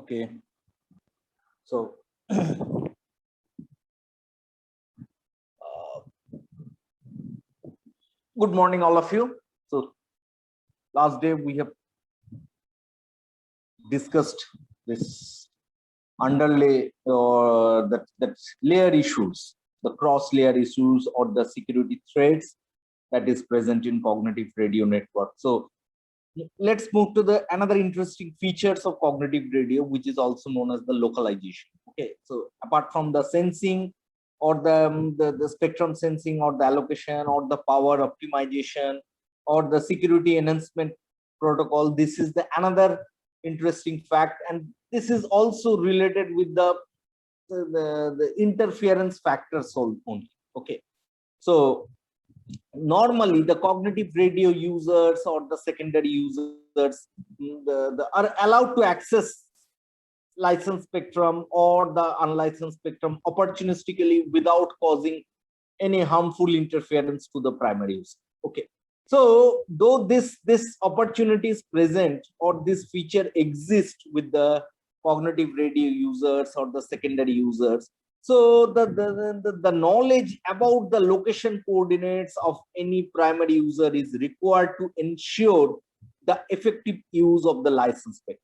Okay, so good morning, all of you. So last day we have discussed this underlay or that layer issues, the cross layer issues or the security threats that is present in cognitive radio network. So let's move to the another interesting features of cognitive radio, which is also known as the localization. Okay, so apart from the sensing or the spectrum sensing or the allocation or the power optimization or the security enhancement protocol, this is the another interesting fact, and this is also related with the interference factors only. Okay, so normally the cognitive radio users or the secondary users are allowed to access licensed spectrum or the unlicensed spectrum opportunistically without causing any harmful interference to the primary user. Okay, so though this opportunity is present or this feature exists with the cognitive radio users or the secondary users, so the knowledge about the location coordinates of any primary user is required to ensure the effective use of the license spectrum.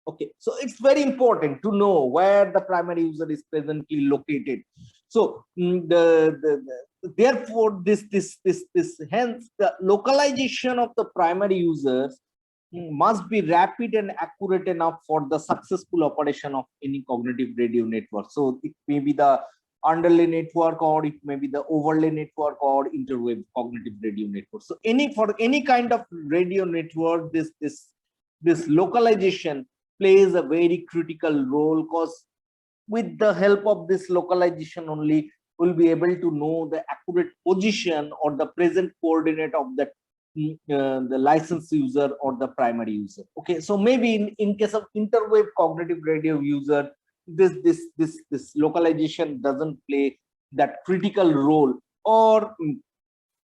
Okay, so it's very important to know where the primary user is presently located. So therefore this hence the localization of the primary users must be rapid and accurate enough for the successful operation of any cognitive radio network. So it may be the underlay network, or it may be the overlay network, or interwave cognitive radio network. So for any kind of radio network, this localization plays a very critical role, because with the help of this localization only we'll be able to know the accurate position or the present coordinate of that the licensed user or the primary user. Okay, so maybe in case of interwave cognitive radio user, this localization doesn't play that critical role, or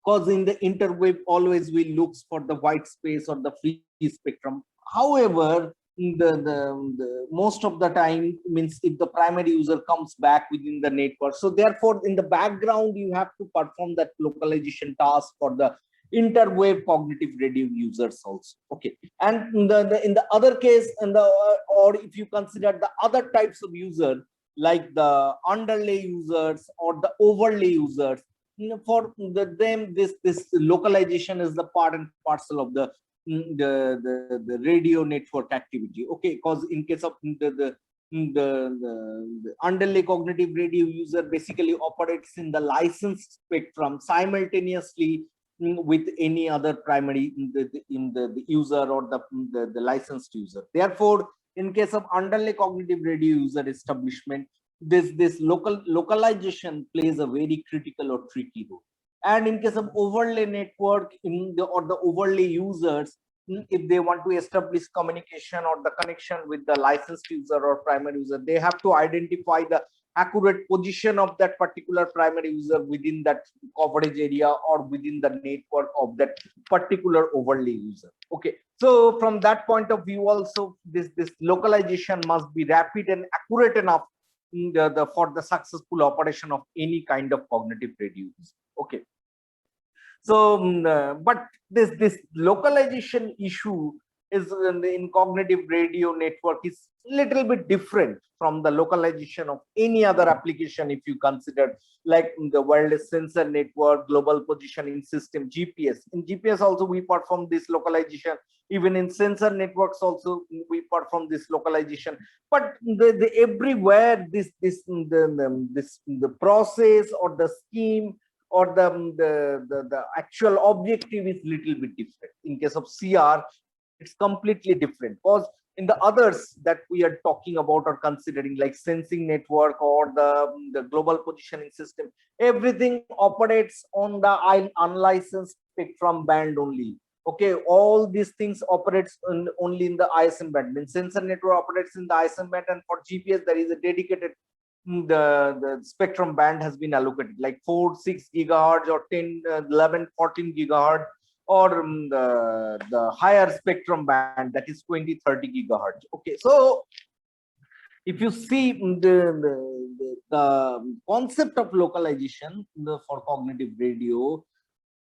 because in the interwave always we looks for the white space or the free spectrum. However, the most of the time, means if the primary user comes back within the network, so therefore in the background you have to perform that localization task for the interwave cognitive radio users also. Okay, and in the other case, and or if you consider the other types of user like the underlay users or the overlay users, for them this localization is the part and parcel of the radio network activity. Okay, because in case of the underlay cognitive radio user basically operates in the licensed spectrum simultaneously with any other primary in the user or the licensed user. Therefore, in case of underlay cognitive radio user establishment, this localization plays a very critical or tricky role. And in case of overlay network or the overlay users, if they want to establish communication or the connection with the licensed user or primary user, they have to identify the accurate position of that particular primary user within that coverage area or within the network of that particular overlay user. Okay, so from that point of view also, this localization must be rapid and accurate enough for the successful operation of any kind of cognitive radio. Okay, so but this localization issue is in cognitive radio network is little bit different from the localization of any other application. If you consider like the wireless sensor network, global positioning system, GPS, in GPS also we perform this localization. Even in sensor networks also we perform this localization. But everywhere the process or the scheme or the actual objective is little bit different. In case of CR, it's completely different, because in the others that we are talking about or considering, like sensing network or the global positioning system, everything operates on the unlicensed spectrum band only. Okay, all these things operates only in the ISM band. Means sensor network operates in the ISM band, and for GPS there is a dedicated the spectrum band has been allocated, like 4-6 gigahertz or 10-11-14 gigahertz, or the higher spectrum band, that is 20-30 gigahertz. Okay, so if you see the concept of localization for cognitive radio,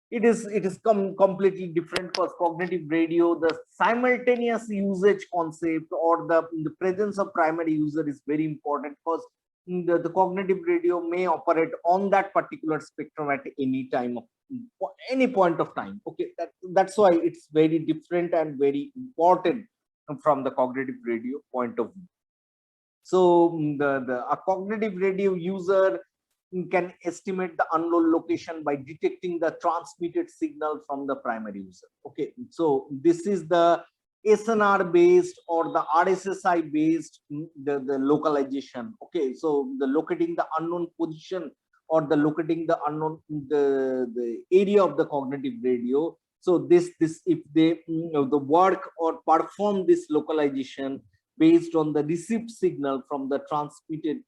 it is completely different. For cognitive radio, the simultaneous usage concept or the presence of primary user is very important, because the cognitive radio may operate on that particular spectrum at any time of any point of time. Okay, that's why it's very different and very important from the cognitive radio point of view. So a cognitive radio user can estimate the unknown location by detecting the transmitted signal from the primary user. Okay, so this is the SNR based or the RSSI based the localization. Okay, so the locating the unknown position or the locating the unknown the area of the cognitive radio. So this if they the work or perform this localization based on the received signal from the transmitted,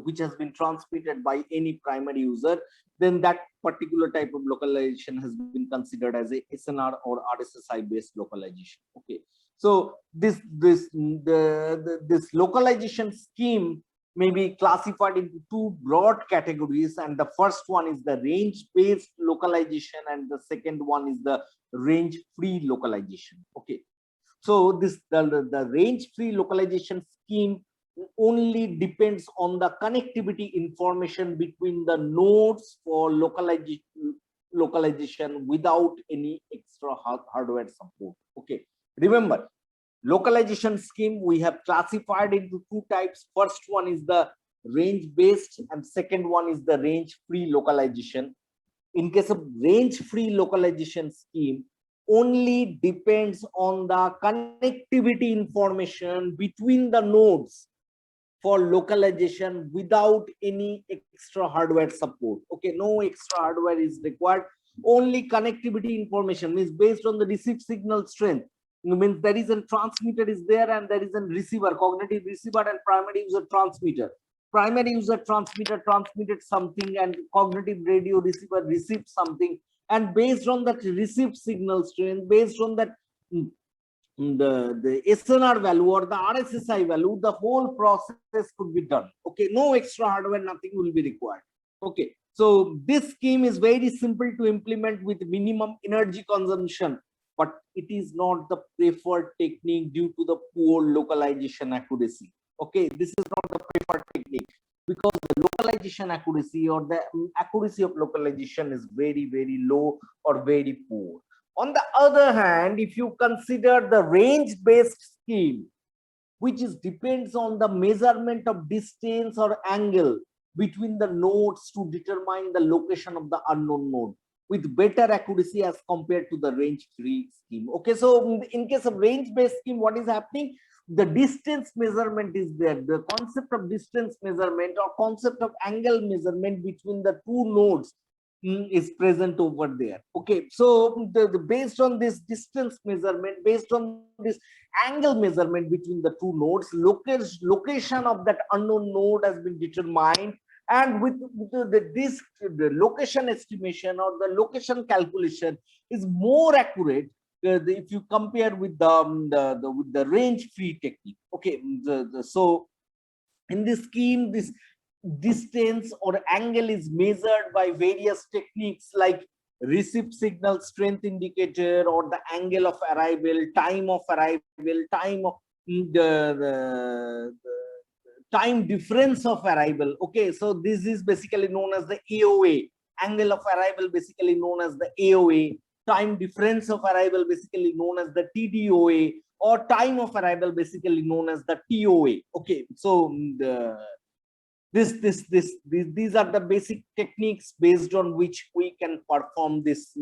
which has been transmitted by any primary user, then that particular type of localization has been considered as a SNR or RSSI based localization. Okay, so this localization scheme may be classified into two broad categories, and the first one is the range based localization and the second one is the range free localization. Okay, so the range free localization scheme only depends on the connectivity information between the nodes for localization without any extra hardware support. Okay, remember, localization scheme we have classified into two types. First one is the range based and second one is the range free localization. In case of range free localization scheme, only depends on the connectivity information between the nodes for localization without any extra hardware support. Okay, no extra hardware is required. Only connectivity information means based on the received signal strength. Means there is a transmitter is there and there is a receiver, cognitive receiver and primary user transmitter. Primary user transmitter transmitted something and cognitive radio receiver received something, and based on that received signal strength, based on that the SNR value or the RSSI value, the whole process could be done. Okay, no extra hardware, nothing will be required. Okay, so this scheme is very simple to implement with minimum energy consumption, but it is not the preferred technique due to the poor localization accuracy. Okay, this is not the preferred technique because the localization accuracy or the accuracy of localization is very, very low or very poor. On the other hand, if you consider the range-based scheme, which is depends on the measurement of distance or angle between the nodes to determine the location of the unknown node with better accuracy as compared to the range-free scheme. Okay, so in case of range-based scheme, what is happening? The distance measurement is there. The concept of distance measurement or concept of angle measurement between the two nodes is present over there. Okay, so based on this distance measurement, based on this angle measurement between the two nodes, location of that unknown node has been determined, and with the location estimation or the location calculation is more accurate if you compare with the range free technique. Okay, so in this scheme, this distance or angle is measured by various techniques like received signal strength indicator or the angle of arrival, time of arrival, time of the time difference of arrival. Okay, so this is basically known as the AOA, angle of arrival basically known as the AOA, time difference of arrival basically known as the TDOA, or time of arrival basically known as the TOA. Okay, so these are the basic techniques based on which we can perform this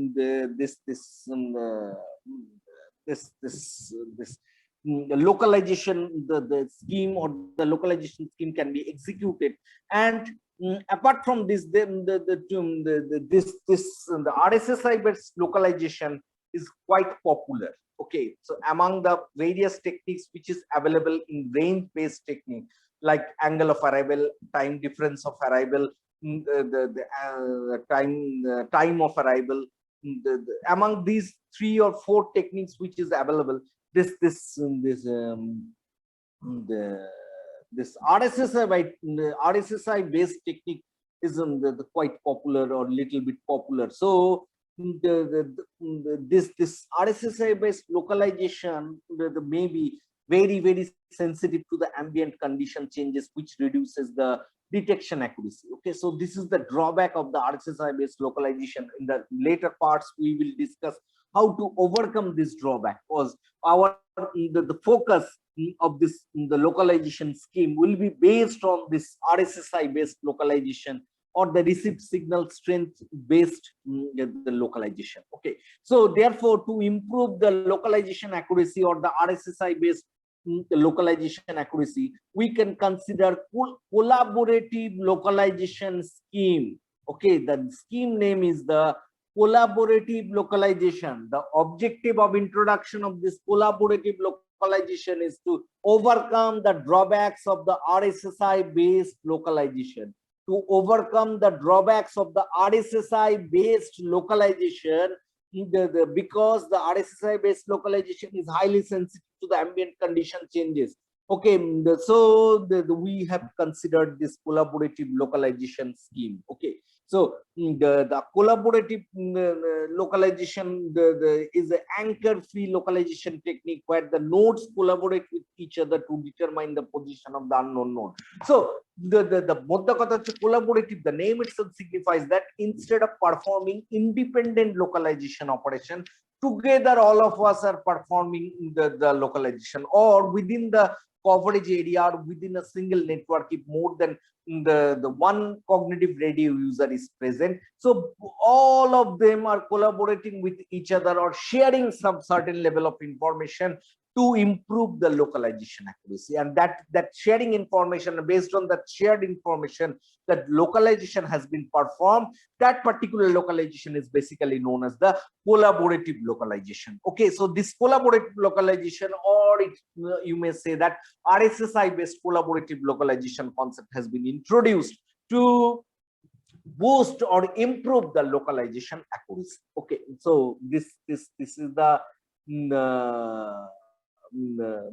localization. The scheme or the localization scheme can be executed, and apart from this, the RSSI based localization is quite popular. Okay, so among the various techniques which is available in range based technique like angle of arrival, time difference of arrival, time of arrival, among these 3 or 4 techniques which is available, the this RSSI based technique is the quite popular or little bit popular. So this RSSI based localization may be very sensitive to the ambient condition changes, which reduces the detection accuracy. Okay, so this is the drawback of the RSSI based localization. In the later parts, we will discuss how to overcome this drawback, because our the focus of this the localization scheme will be based on this RSSI based localization or the received signal strength based the localization. Okay, so therefore to improve the localization accuracy or the RSSI based localization accuracy, we can consider collaborative localization scheme. Okay, the scheme name is the collaborative localization. The objective of introduction of this collaborative localization is to overcome the drawbacks of the RSSI based localization. To overcome the drawbacks of the RSSI based localization, because the RSSI based localization is highly sensitive to the ambient condition changes. Okay, so we have considered this collaborative localization scheme. Okay, so the collaborative localization is an anchor-free localization technique where the nodes collaborate with each other to determine the position of the unknown node. So the collaborative, the name itself signifies that instead of performing independent localization operation, together all of us are performing the localization, or within the coverage area or within a single network if more than the one cognitive radio user is present. So all of them are collaborating with each other or sharing some certain level of information to improve the localization accuracy, and that sharing information, based on that shared information, that localization has been performed, that particular localization is basically known as the collaborative localization. Okay, so this collaborative localization, or you may say that RSSI based collaborative localization concept has been introduced to boost or improve the localization accuracy. Okay, so this is the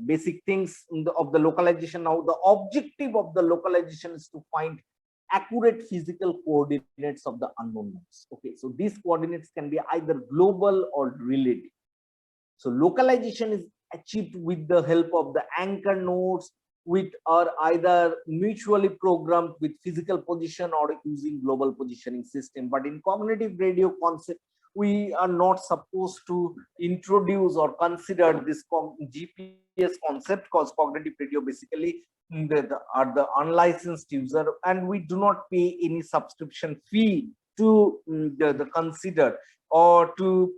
basic things of the localization. Now the objective of the localization is to find accurate physical coordinates of the unknown nodes. Okay, so these coordinates can be either global or relative. So localization is achieved with the help of the anchor nodes, which are either mutually programmed with physical position or using global positioning system. But in cognitive radio concept, we are not supposed to introduce or consider this GPS concept, because cognitive radio basically are the unlicensed user, and we do not pay any subscription fee to consider or to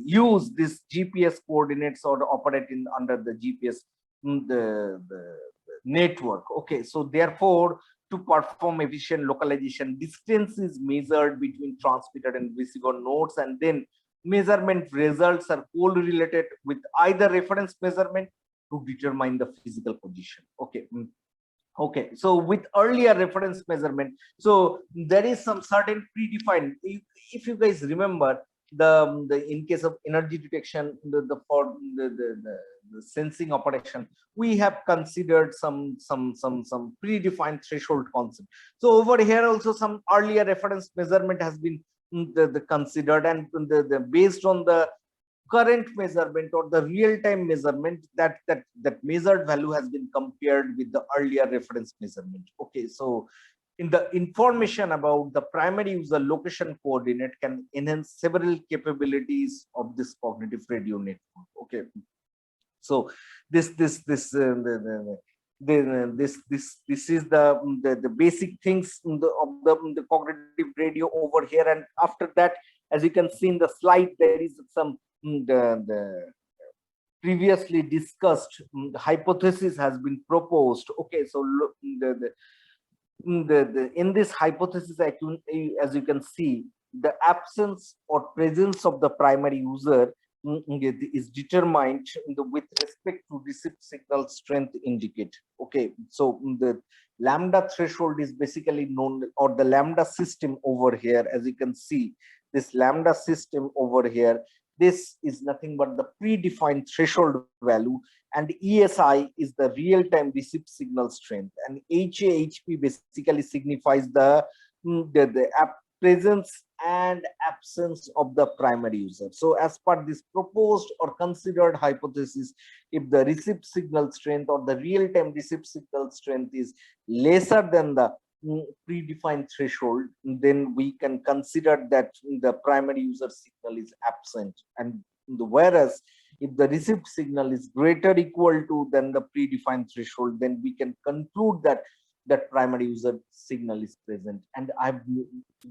use this GPS coordinates or operate under the GPS the network. Okay, so therefore to perform efficient localization, distance is measured between transmitter and receiver nodes, and then measurement results are correlated with either reference measurement to determine the physical position. Okay. Okay, so with earlier reference measurement, so there is some certain predefined, if you guys remember, the in case of energy detection, for the sensing operation, we have considered some predefined threshold concept. So over here also some earlier reference measurement has been considered, and based on the current measurement or the real-time measurement, that measured value has been compared with the earlier reference measurement. Okay, so in the information about the primary user location coordinate can enhance several capabilities of this cognitive radio network. Okay, so this is the basic things of the cognitive radio over here. And after that, as you can see in the slide, there is some the previously discussed hypothesis has been proposed. Okay, so look, in this hypothesis, as you can see, the absence or presence of the primary user is determined with respect to received signal strength indicate. Okay, so the lambda threshold is basically known, or the lambda system over here. As you can see, this lambda system over here, this is nothing but the predefined threshold value and ESI is the real-time receipt signal strength, and HAHP basically signifies the presence and absence of the primary user. So as per this proposed or considered hypothesis, if the receipt signal strength or the real-time receipt signal strength is lesser than the predefined threshold, then we can consider that the primary user signal is absent. And whereas if the received signal is greater equal to than the predefined threshold, then we can conclude that that primary user signal is present. And I've,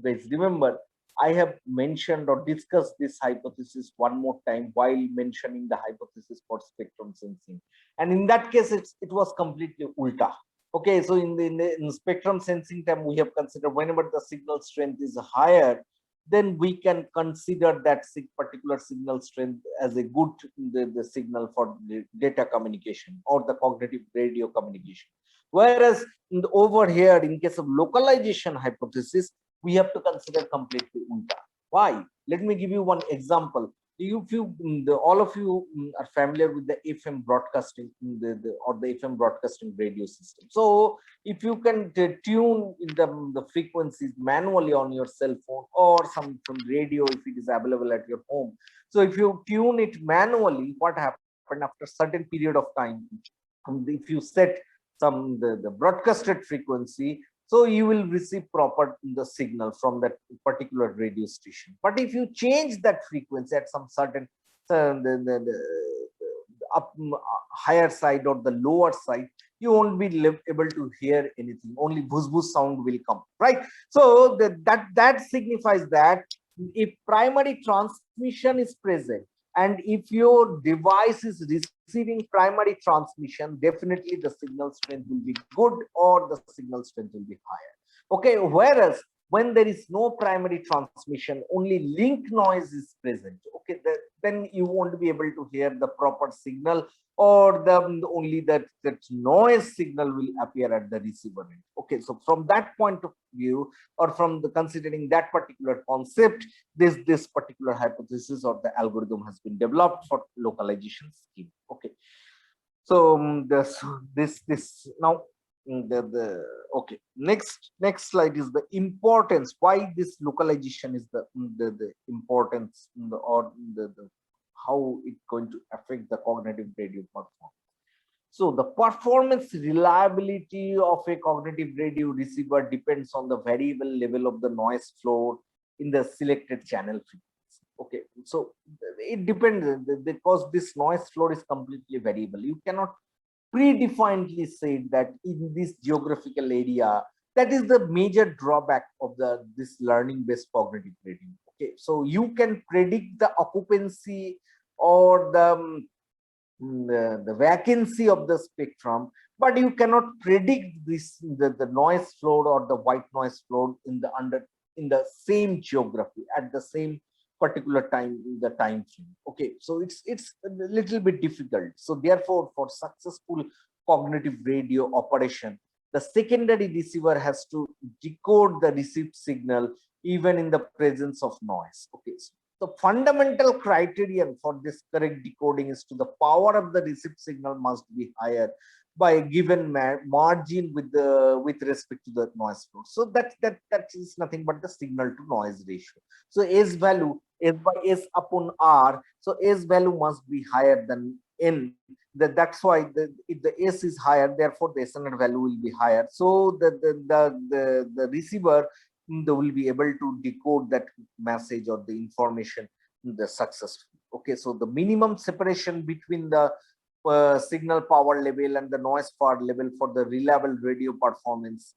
guys remember, I have mentioned or discussed this hypothesis one more time while mentioning the hypothesis for spectrum sensing. And in that case, it was completely ulta. Okay, so in spectrum sensing term, we have considered whenever the signal strength is higher, then we can consider that particular signal strength as a good the signal for the data communication or the cognitive radio communication. Whereas over here, in case of localization hypothesis, we have to consider completely ulta. Why? Let me give you one example. All of you are familiar with the FM broadcasting, or the FM broadcasting radio system. So if you can tune the frequencies manually on your cell phone or some radio, if it is available at your home. So if you tune it manually, what happens after certain period of time, if you set the broadcasted frequency, so you will receive proper the signal from that particular radio station. But if you change that frequency at some certain up higher side or the lower side, you won't be able to hear anything. Only buzz buzz sound will come, right? So that signifies that if primary transmission is present, and if your device is receiving primary transmission, definitely the signal strength will be good or the signal strength will be higher. Okay, whereas when there is no primary transmission, only link noise is present. Okay, then you won't be able to hear the proper signal, or only that noise signal will appear at the receiver end. Okay, so from that point of view, or from the considering that particular concept, this particular hypothesis or the algorithm has been developed for localization scheme. Okay, so this now okay, next slide is the importance, why this localization is the importance, or the how it's going to affect the cognitive radio performance. So the performance reliability of a cognitive radio receiver depends on the variable level of the noise floor in the selected channel frequency. Okay, so it depends, because this noise floor is completely variable. You cannot predefinedly say that in this geographical area. That is the major drawback of this learning based cognitive radio. Okay, so you can predict the occupancy or the vacancy of the spectrum, but you cannot predict the noise floor or the white noise floor in the same geography at the same particular time in the time frame. Okay, so it's a little bit difficult. So therefore, for successful cognitive radio operation, the secondary receiver has to decode the received signal even in the presence of noise. Okay, so the fundamental criterion for this correct decoding is to the power of the received signal must be higher by a given margin with respect to the noise floor. So that is nothing but the signal to noise ratio. So S value, S by S upon R, so S value must be higher than N. That's why if the S is higher, therefore the SNR value will be higher. So the receiver they will be able to decode that message or the information successfully. Okay, so the minimum separation between the signal power level and the noise power level for the reliable radio performance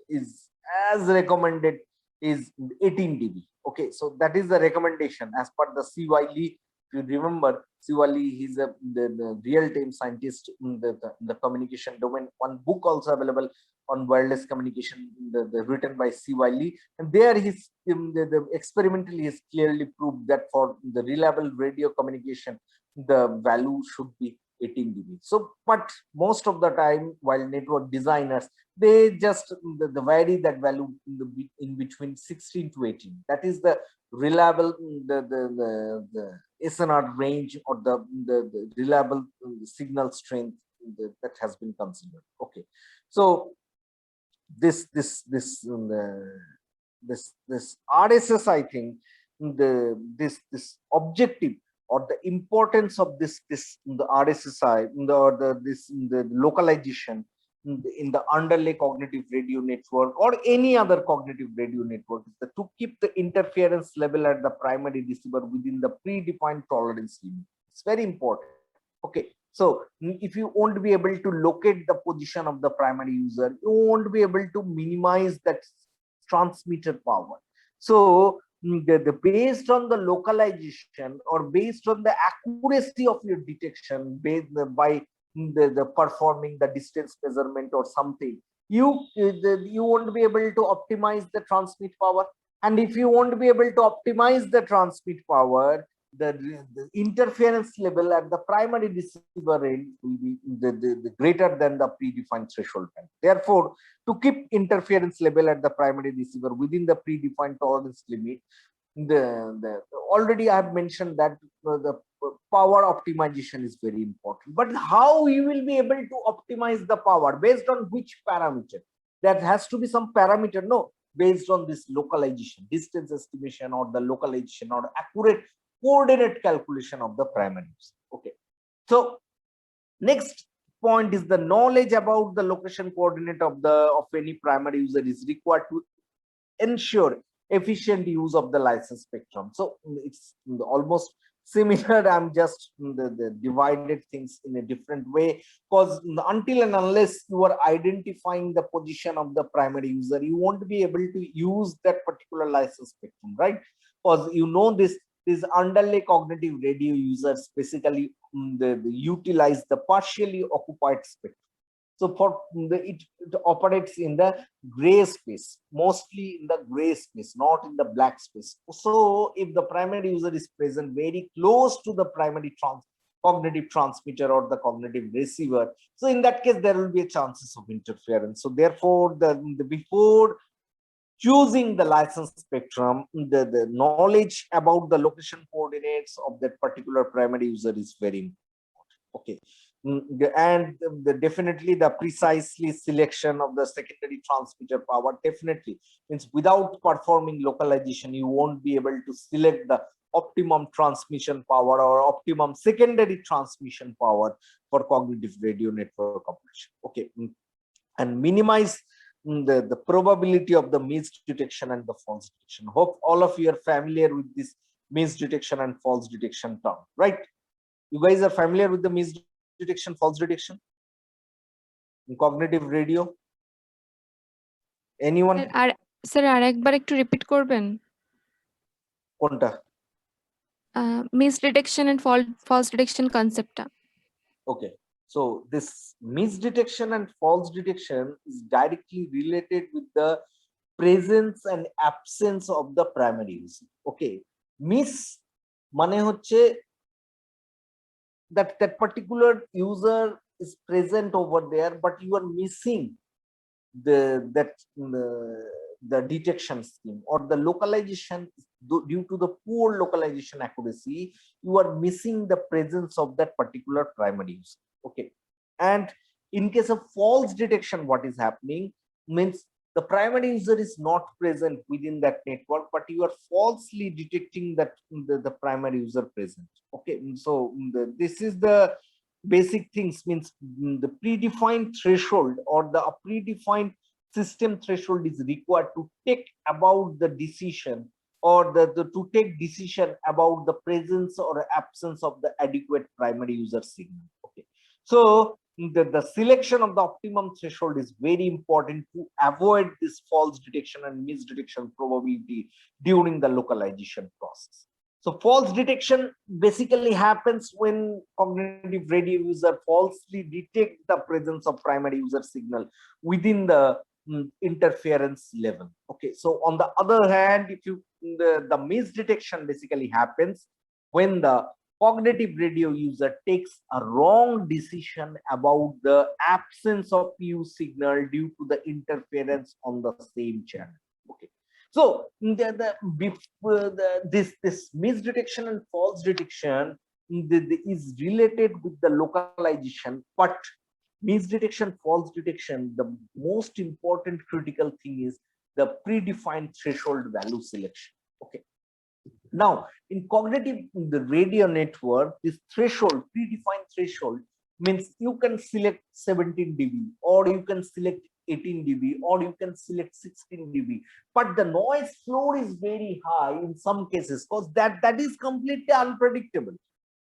is as recommended is 18 dB. Okay, so that is the recommendation as per the C.Y. Lee. If you remember, C.Y. Lee, he's the real-time scientist in the communication domain. One book also available on wireless communication, written by C.Y. Lee, and there he's experimentally has clearly proved that for the reliable radio communication, the value should be 18 dB. So, but most of the time, while network designers, they just vary that value in between 16 to 18. That is the reliable SNR range or the reliable signal strength that has been considered. Okay, so this this this this RSS, I think this objective or the importance of this the RSSI the localization in the underlay cognitive radio network or any other cognitive radio network is to keep the interference level at the primary receiver within the predefined tolerance limit. It's very important. Okay, so if you won't be able to locate the position of the primary user, you won't be able to minimize that transmitter power. So based on the localization or based on the accuracy of your detection based by the performing the distance measurement or something, you won't be able to optimize the transmit power. And if you won't be able to optimize the transmit power, the interference level at the primary receiver end will be the greater than the predefined threshold value. Therefore, to keep interference level at the primary receiver within the predefined tolerance limit, already I have mentioned that the power optimization is very important. But how you will be able to optimize the power, based on which parameter? There has to be some parameter, no, based on this localization, distance estimation, or the localization or accurate coordinate calculation of the primary user. Okay, so next point is the knowledge about the location coordinate of any primary user is required to ensure efficient use of the license spectrum. So it's almost similar. I'm just the divided things in a different way, because until and unless you are identifying the position of the primary user, you won't be able to use that particular license spectrum, right? Because you know these underlay cognitive radio users basically utilize the partially occupied spectrum. So for it operates in the gray space, mostly in the gray space, not in the black space. So if the primary user is present very close to the primary cognitive transmitter or the cognitive receiver, so in that case there will be a chances of interference. So therefore, before choosing the license spectrum, the knowledge about the location coordinates of that particular primary user is very important. Okay, and definitely the precisely selection of the secondary transmitter power definitely means without performing localization, you won't be able to select the optimum transmission power or optimum secondary transmission power for cognitive radio network operation. Okay, and minimize the probability of the misdetection and the false detection. Hope all of you are familiar with this misdetection and false detection term, right? You guys are familiar with the misdetection, false detection in cognitive radio? Anyone? Sir আরেকবার একটু repeat করবেন? কোনটা? মিসডিটেকশন and false detection কনসেপ্টটা। Okay, so this misdetection and false detection is directly related with the presence and absence of the primary user. Okay, miss মানে হচ্ছে that particular user is present over there, but you are missing the detection scheme or the localization. Due to the poor localization accuracy, you are missing the presence of that particular primary user. Okay, and in case of false detection, what is happening means the primary user is not present within that network, but you are falsely detecting that the primary user present. Okay, so this is the basic things, means the predefined threshold or the predefined system threshold is required to take about the decision or to take decision about the presence or absence of the adequate primary user signal. Okay, so the selection of the optimum threshold is very important to avoid this false detection and misdetection probability during the localization process. So false detection basically happens when cognitive radio user falsely detect the presence of primary user signal within the interference level. Okay, so on the other hand, if you the misdetection basically happens when the cognitive radio user takes a wrong decision about the absence of PU signal due to the interference on the same channel. Okay, So this misdetection and false detection is related with the localization, but misdetection, false detection, the most important critical thing is the predefined threshold value selection. Okay. Now, in cognitive the radio network, this threshold, predefined threshold, means you can select 17 dB, or you can select 18 dB, or you can select 16 dB. But the noise floor is very high in some cases, because that is completely unpredictable.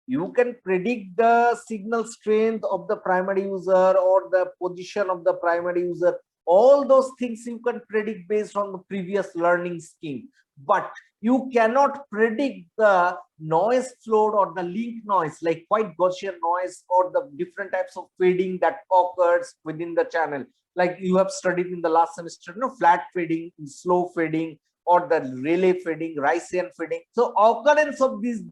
You can predict the signal strength of the primary user or the position of the primary user. All those things you can predict based on the previous learning scheme, but you cannot predict the noise floor or the link noise, like white Gaussian noise or the different types of fading that occurs within the channel. Like you have studied in the last semester, flat fading, slow fading, or the relay fading, Ricean fading. So occurrence of these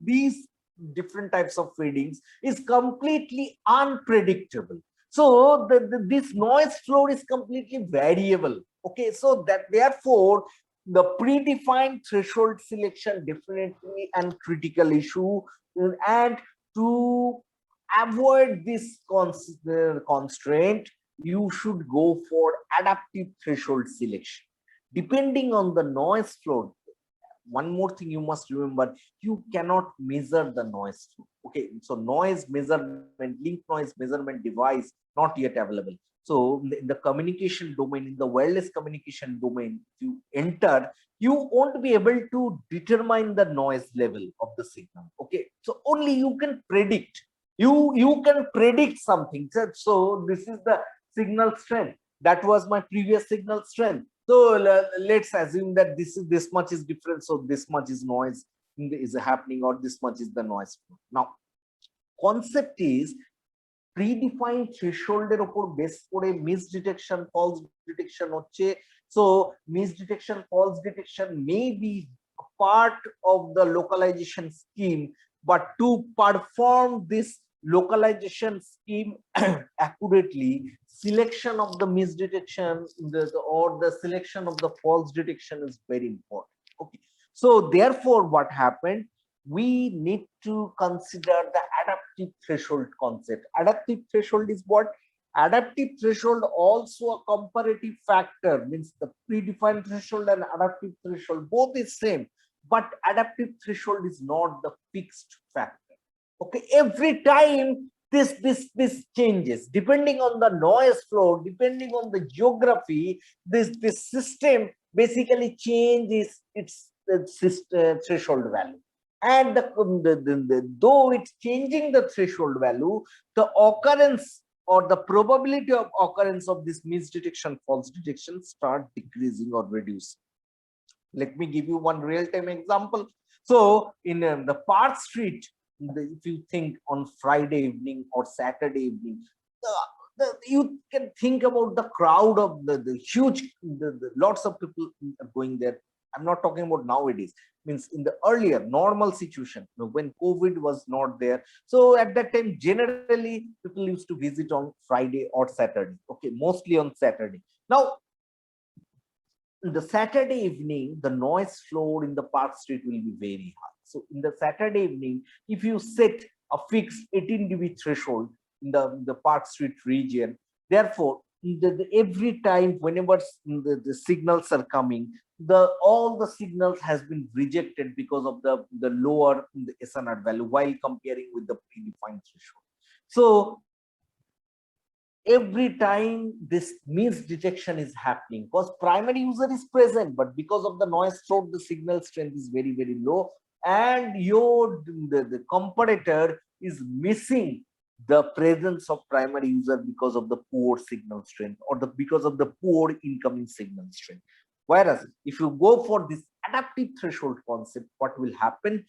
different types of fadings is completely unpredictable. So this noise floor is completely variable. Okay, so that therefore the predefined threshold selection definitely and critical issue, and to avoid this constraint, you should go for adaptive threshold selection depending on the noise floor. One more thing you must remember, you cannot measure the noise floor. Okay, so noise measurement, link noise measurement device not yet available. So in the communication domain, in the wireless communication domain, if you enter, you won't be able to determine the noise level of the signal. Okay, so only you can predict. You can predict something. So this is the signal strength. That was my previous signal strength. So let's assume that this much is different. So this much is noise is happening, or this much is the noise. Now, concept is predefined threshold উপর base করে misdetection, false detection হচ্ছে. So misdetection, false detection may be a part of the localization scheme, but to perform this localization scheme accurately, selection of the misdetection or the selection of the false detection is very important. Okay, so therefore what happened, we need to consider the adaptive threshold concept. Adaptive threshold is what? Adaptive threshold also a comparative factor, means the predefined threshold and adaptive threshold both is same, but adaptive threshold is not the fixed factor. Okay, every time this changes depending on the noise flow, depending on the geography. This system basically changes its threshold value. And though it's changing the threshold value, the occurrence or the probability of occurrence of this misdetection, false detection start decreasing or reducing. Let me give you one real-time example. So in the Park Street, if you think on Friday evening or Saturday evening, you can think about the crowd of the huge, lots of people going there. I'm not talking about nowadays, means in the earlier normal situation, when COVID was not there. So at that time, generally people used to visit on Friday or Saturday. Okay, mostly on Saturday. Now, in the Saturday evening, the noise floor in the Park Street will be very high. So in the Saturday evening, if you set a fixed 18 dB threshold in the Park Street region, therefore every time whenever the signals are coming, all the signals has been rejected because of the lower SNR value while comparing with the predefined threshold. So every time this misdetection is happening, because primary user is present, but because of the noise floor, the signal strength is very, very low, and the comparator is missing the presence of primary user because of the poor signal strength or because of the poor incoming signal strength. Whereas if you go for this adaptive threshold concept, what will happen?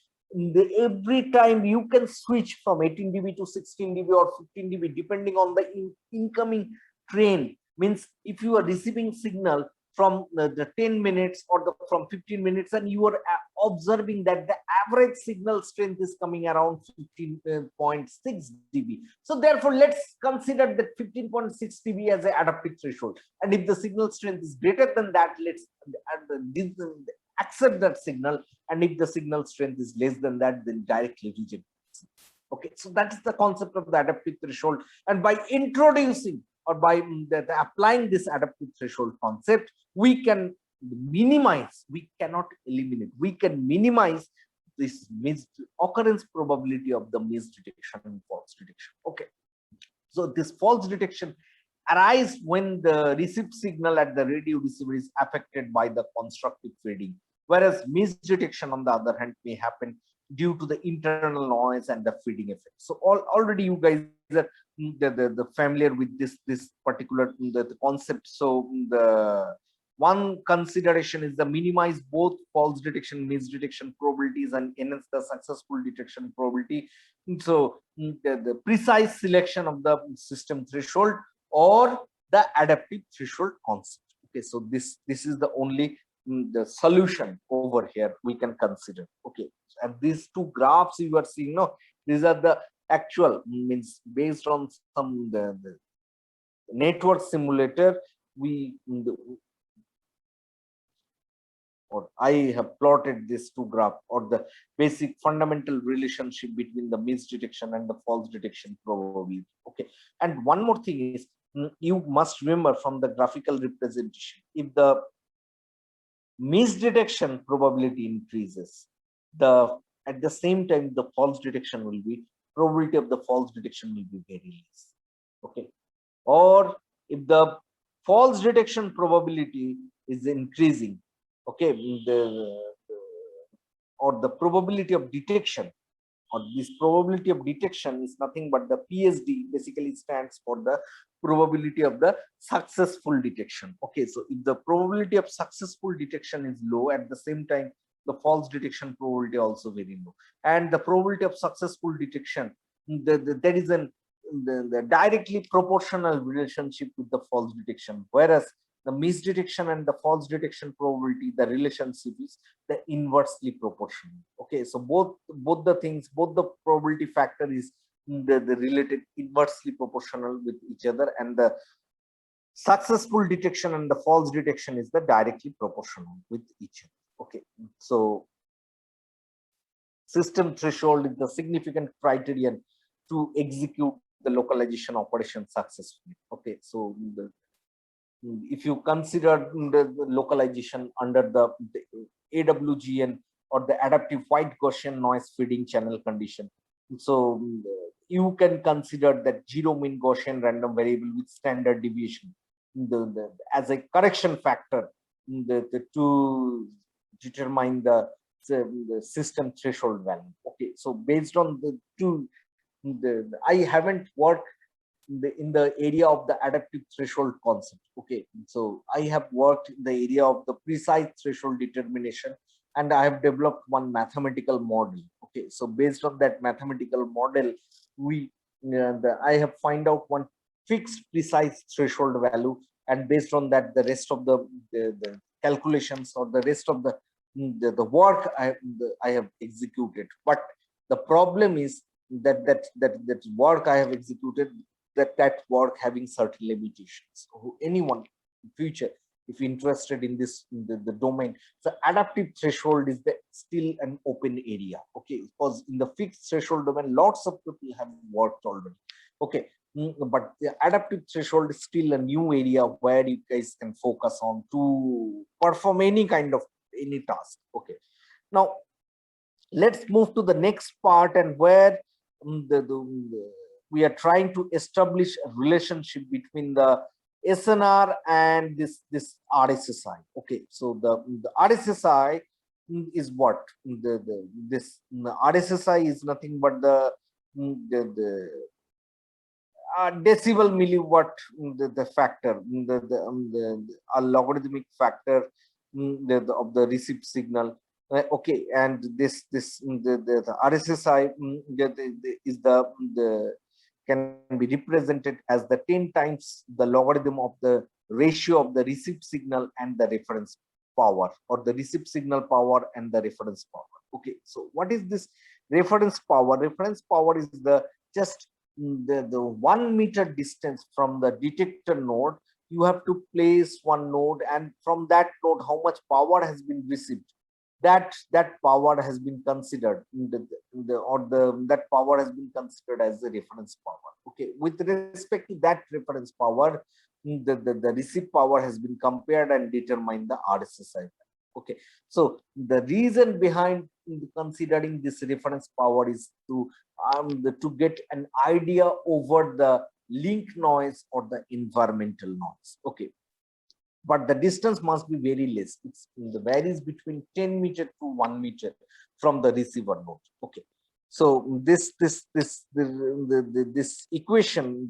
Every time you can switch from 18 dB to 16 dB or 15 dB depending on the incoming train. Means if you are receiving signal from the 10 minutes or from 15 minutes, and you are observing that the average signal strength is coming around 15.6 dB. So therefore, let's consider that 15.6 dB as an adaptive threshold. And if the signal strength is greater than that, let's accept that signal. And if the signal strength is less than that, then directly reject. Okay, so that is the concept of the adaptive threshold. And by introducing or by applying this adaptive threshold concept, we can minimize, we cannot eliminate, we can minimize this occurrence probability of the misdetection and false detection. Okay, so this false detection arise when the received signal at the radio receiver is affected by the constructive fading, whereas misdetection on the other hand may happen due to the internal noise and the feeding effect. So already you guys are the familiar with this particular the concept. So the one consideration is the minimize both false detection, misdetection probabilities and enhance the successful detection probability. So the precise selection of the system threshold or the adaptive threshold concept. Okay, so this is the only the solution over here we can consider. Okay, and these two graphs you are seeing, no, these are the actual, means based on some the network simulator, we or I have plotted these two graphs or the basic fundamental relationship between the misdetection and the false detection probability. Okay, and one more thing is, you must remember from the graphical representation, if the misdetection probability increases, the at the same time the false detection will be, probability of the false detection will be very less. Okay, or if the false detection probability is increasing, okay, or the probability of detection, or this probability of detection is nothing but the PSD, basically stands for the probability of the successful detection. Okay, so if the probability of successful detection is low, at the same time the false detection probability also very low, and the probability of successful detection, there is the directly proportional relationship with the false detection, whereas the misdetection and the false detection probability, the relationship is the inversely proportional. Okay, so both the things, both the probability factor is the related inversely proportional with each other, and the successful detection and the false detection is the directly proportional with each other. Okay, so system threshold is the significant criterion to execute the localization operation successfully. Okay, so if you consider the localization under the AWGN or the adaptive white Gaussian noise feeding channel condition, so you can consider that zero mean Gaussian random variable with standard deviation as a correction factor to determine the system threshold value. Okay, so based on the two, I haven't worked in the area of the adaptive threshold concept. Okay, so I have worked in the area of the precise threshold determination, and I have developed one mathematical model. Okay, so based on that mathematical model, I have find out one fixed precise threshold value, and based on that the rest of the calculations or the rest of the work I have executed. But the problem is that work I have executed, that work having certain limitations. So anyone in future, if interested in this the domain, the adaptive threshold is still an open area. Okay, because in the fixed threshold domain lots of people have worked already. Okay, but the adaptive threshold is still a new area where you guys can focus on to perform any kind of any task. Okay, now let's move to the next part, and where we are trying to establish a relationship between the SNR and this RSSI. Okay, so the RSSI is what this RSSI is nothing but the decibel milliwatt, the factor, a logarithmic factor of the received signal. Okay, and the RSSI is the can be represented as the 10 times the logarithm of the ratio of the received signal and the reference. power or the receive signal power and the reference power. Okay, so what is this reference power? Reference power is the just the 1 meter distance from the detector node. You have to place one node, and from that node how much power has been received, that power has been considered that power has been considered as the reference power. Okay, with respect to that reference power, the receive power has been compared and determined the RSSI. Okay, so the reason behind considering this reference power is to get an idea over the link noise or the environmental noise. Okay, but the distance must be very less. It varies between 10 meter to 1 meter from the receiver node. Okay, so this equation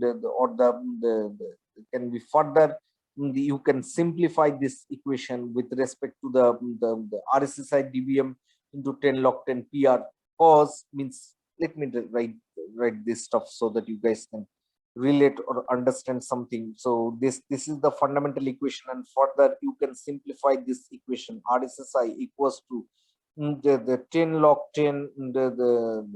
can be further. You can simplify this equation with respect to the RSSI dBm into 10 log 10 PR. Cause means, let me write this stuff so that you guys can relate or understand something. So this is the fundamental equation, and further you can simplify this equation. RSSI equals to the 10 log 10 the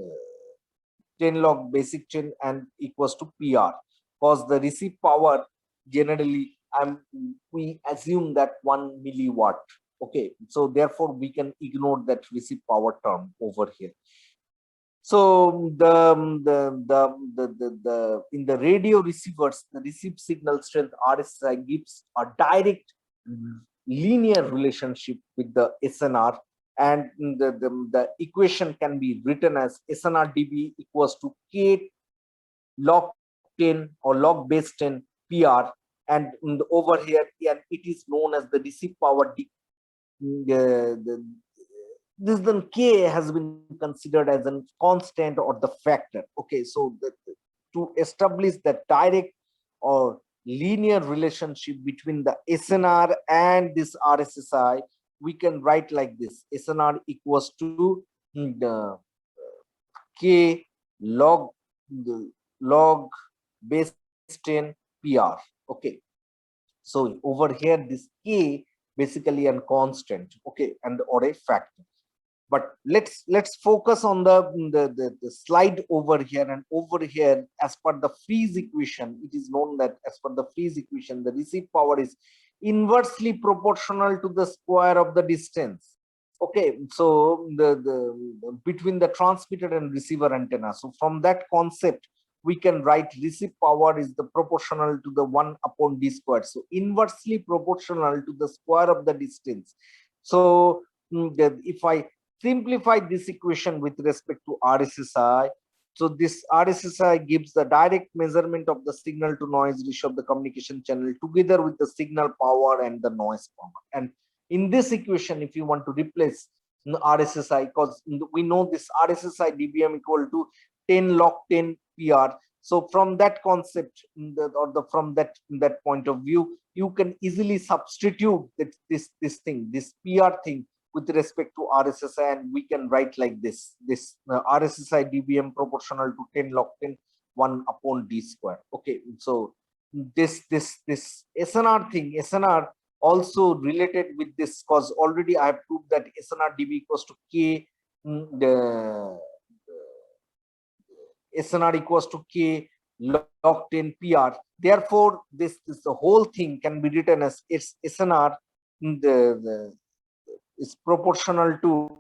10 log basic 10 and equals to PR, because the receive power generally we assume that 1 milliwatt. Okay, so therefore we can ignore that receive power term over here. So in the radio receivers, the receive signal strength RSI gives a direct linear relationship with the SNR, and the equation can be written as SNR dB equals to K log 10 or log base 10 PR, and over here, and it is known as the receive power this then K has been considered as a constant or the factor. Okay, so to establish that direct or linear relationship between the SNR and this RSSI, we can write like this: SNR equals to the K log log base 10 PR. Okay, so over here this K basically a constant, okay, and or a factor. But let's focus on the slide over here. And over here, as per the Freeze equation, it is known that as per the Freeze equation, the receive power is inversely proportional to the square of the distance. Okay, so the between the transmitter and receiver antenna. So from that concept, we can write receive power is the proportional to the 1 upon d squared. So inversely proportional to the square of the distance. So if I simplify this equation with respect to RSSI, so this RSSI gives the direct measurement of the signal to noise ratio of the communication channel together with the signal power and the noise power. And in this equation, if you want to replace RSSI, because we know this RSSI dBm equal to 10 log 10 PR. So from that concept, from that point of view, you can easily substitute this PR thing with respect to RSSI, and we can write like this: RSSI dBm proportional to 10 log 10 1 upon d square. Okay, so this SNR also related with this, because already I have proved that SNR dB equals to K the SNR equals to K log 10 PR. Therefore, this the whole thing can be written as its SNR is proportional to